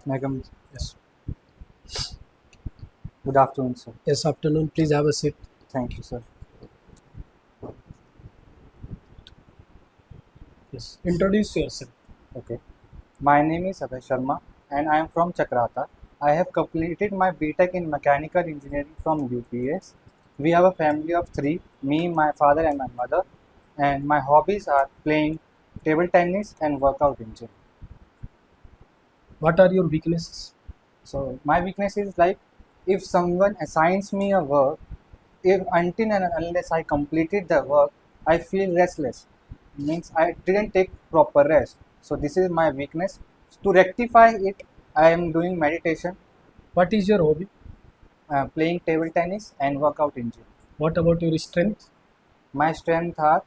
Megam, Yes. good afternoon, sir. Yes, afternoon. Please have a seat. Thank you, sir. Yes. Introduce yourself. Okay. My name is Abhay Sharma and I am from Chakrata. I have completed my BTech in Mechanical Engineering from UPS. We have a family of three, me, my father and my mother. And my hobbies are playing table tennis and workout in gym. What are your weaknesses? So my weakness is like if someone assigns me a work, if until and unless I completed the work, I feel restless. Means I didn't take proper rest. So this is my weakness. To rectify it, I am doing meditation, What is your hobby? playing table tennis, and workout in gym. What about your strength? My strength are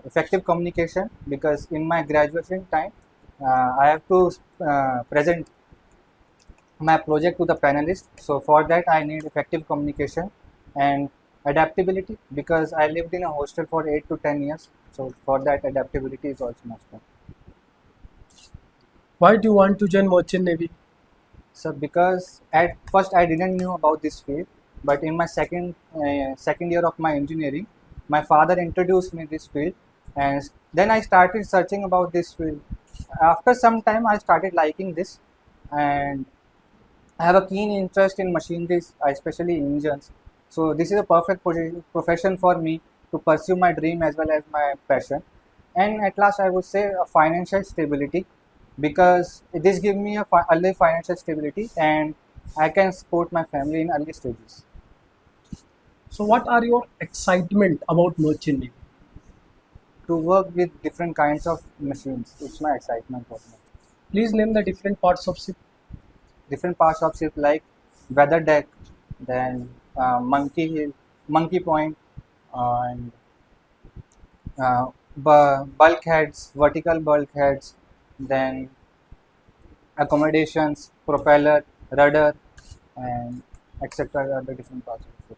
effective communication because in my graduation time, I have to present my project to the panelists. So for that, I need effective communication and adaptability because I lived in a hostel for 8 to 10 years. So for that, adaptability is also must. Why do you want to join Merchant Navy? So because at first I didn't know about this field, but in my second year of my engineering, my father introduced me this field, and then I started searching about this field. After some time, I started liking this, and I have a keen interest in machineries, especially engines. So this is a perfect profession for me to pursue my dream as well as my passion. And at last, I would say a financial stability because this gives me a early financial stability and I can support my family in early stages. So, what are your excitement about Merchant Navy? To work with different kinds of machines, it's my excitement for me. Please name the different parts of ship. Different parts of ship like weather deck, then monkey hill, monkey point, and bulkheads, vertical bulkheads, then accommodations, propeller, rudder, and etc. are the different parts of the ship.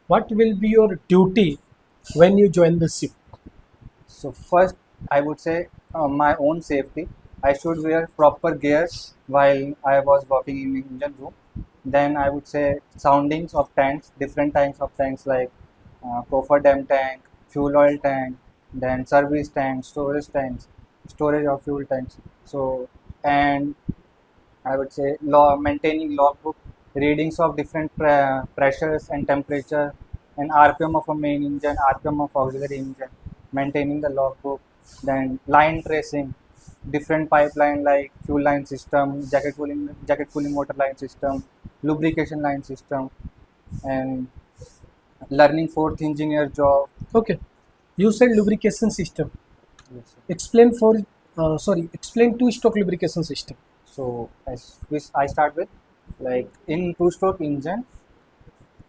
What will be your duty when you join the ship? So first, I would say my own safety. I should wear proper gears while I was working in the engine room. Then I would say soundings of tanks, different types of tanks like coffer dam tank, fuel oil tank, then service tanks, storage of fuel tanks. So and I would say maintaining logbook, readings of different pressures and temperature, and RPM of a main engine, RPM of auxiliary engine, maintaining the logbook, then line tracing, different pipeline like fuel line system, jacket cooling water line system, lubrication line system, and learning fourth engineer job. Okay. You said lubrication system. Yes, sir. Explain two-stroke lubrication system. So as which I start with, like in two-stroke engine,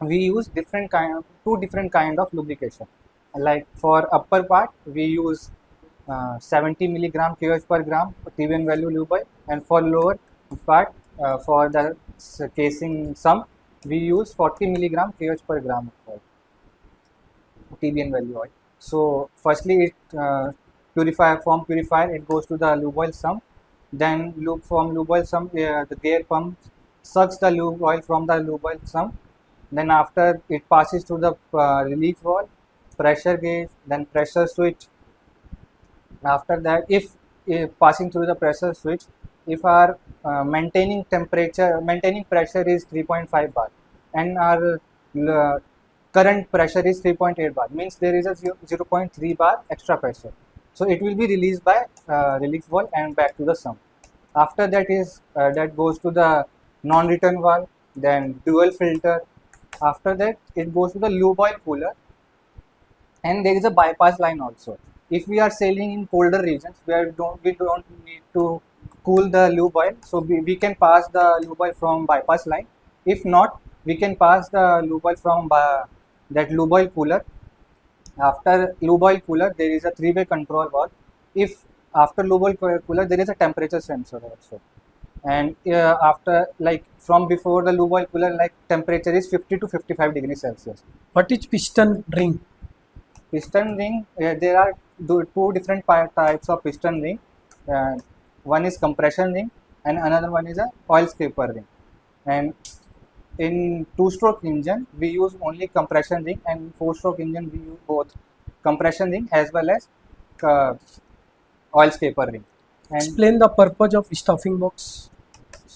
we use two different kind of lubrication. Like for upper part, we use 70 milligram kWh per gram TBN value lube oil, and for lower part, for the casing sum, we use 40 milligram kWh per gram of oil, TBN value oil. So firstly, it purifier it goes to the lube oil sump. Then lube oil sump, the gear pump sucks the lube oil from the lube oil sump. Then after it passes through the relief valve, pressure gauge, then pressure switch. After that, if passing through the pressure switch, if our maintaining pressure is 3.5 bar, and our current pressure is 3.8 bar, means there is a 0.3 bar extra pressure. So it will be released by relief valve and back to the sump. After that that goes to the non-return valve, then dual filter. After that, it goes to the lube oil cooler, and there is a bypass line also. If we are sailing in colder regions, we don't need to cool the lube oil, so we can pass the lube oil from bypass line. If not, we can pass the lube oil from that lube oil cooler. After lube oil cooler, there is a three-way control valve. If after lube oil cooler, there is a temperature sensor also. And after, like from before the lube oil cooler, like temperature is 50 to 55 degrees Celsius. What is piston ring? Piston ring, there are two different types of piston ring. Uh, One is compression ring and another one is a oil scraper ring. And in two-stroke engine, we use only compression ring, and in four-stroke engine, we use both compression ring as well as uh, oil scraper ring. And Explain the purpose of stuffing box.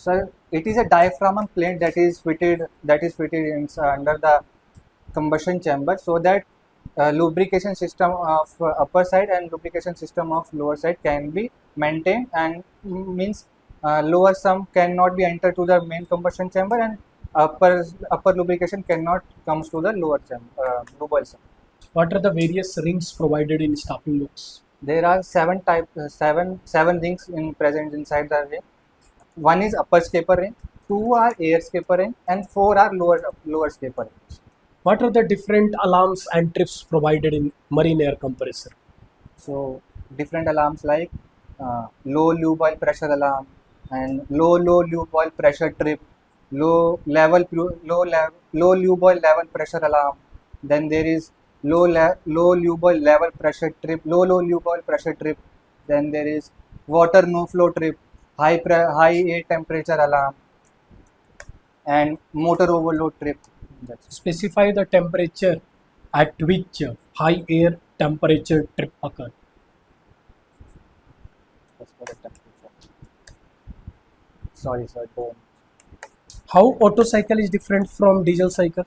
sir, it is a diaphragm plate that is fitted in, under the combustion chamber, so that lubrication system of upper side and lubrication system of lower side can be maintained, and means lower sum cannot be entered to the main combustion chamber, and upper lubrication cannot comes to the lower chamber, lubal sum. What are the various rings provided in stuffing box? There are seven rings present inside the ring. One is upper scraper ring, two are air scraper ring, and four are lower scraper rings. What are the different alarms and trips provided in marine air compressor? So different alarms like low lube oil pressure alarm and low lube oil pressure trip, low lube oil level pressure alarm. Then there is low lube oil level pressure trip, low lube oil pressure trip. Then there is water no flow trip, high air temperature alarm, and motor overload trip. That's Specify the temperature at which high air temperature trip occur. for the temperature. Sorry, sir. Don't. How auto cycle is different from diesel cycle?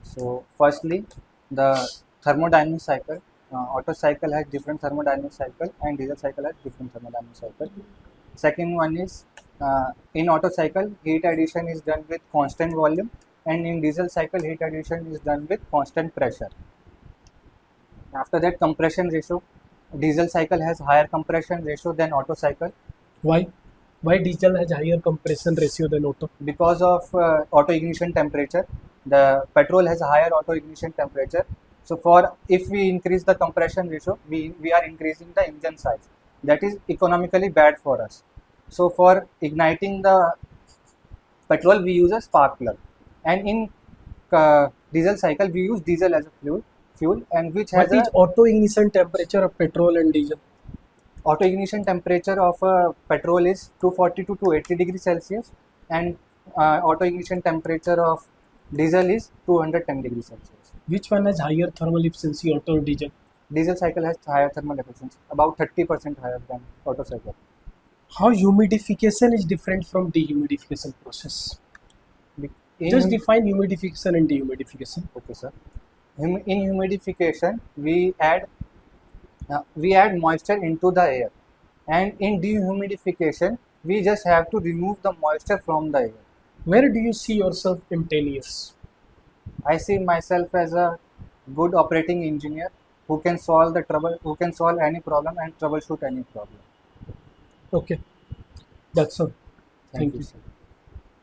So, firstly, the thermodynamic cycle. Auto cycle has different thermodynamic cycle, and diesel cycle has different thermodynamic cycle. Second one is in auto cycle, heat addition is done with constant volume, and in diesel cycle, heat addition is done with constant pressure. After that, compression ratio. Diesel cycle has higher compression ratio than auto cycle Why? Why diesel has higher compression ratio than auto? because of auto ignition temperature. The petrol has a higher auto ignition temperature. So, if we increase the compression ratio, we are increasing the engine size. That is economically bad for us. So, for igniting the petrol, we use a spark plug, and in diesel cycle, we use diesel as a fuel, and which has What is auto ignition temperature of petrol and diesel? auto ignition temperature of petrol is 240 to 280 degrees Celsius, and auto ignition temperature of diesel is 210 degrees Celsius. Which one has higher thermal efficiency, auto or diesel? Diesel cycle has higher thermal efficiency, about 30% higher than auto cycle. How humidification is different from dehumidification process? Just define humidification and dehumidification. Okay, sir. In humidification, we add moisture into the air, and in dehumidification, we just have to remove the moisture from the air. Where do you see yourself in 10 years? I see myself as a good operating engineer who can solve any problem and troubleshoot any problem. Okay, that's all. Thank Thank you, you. sir.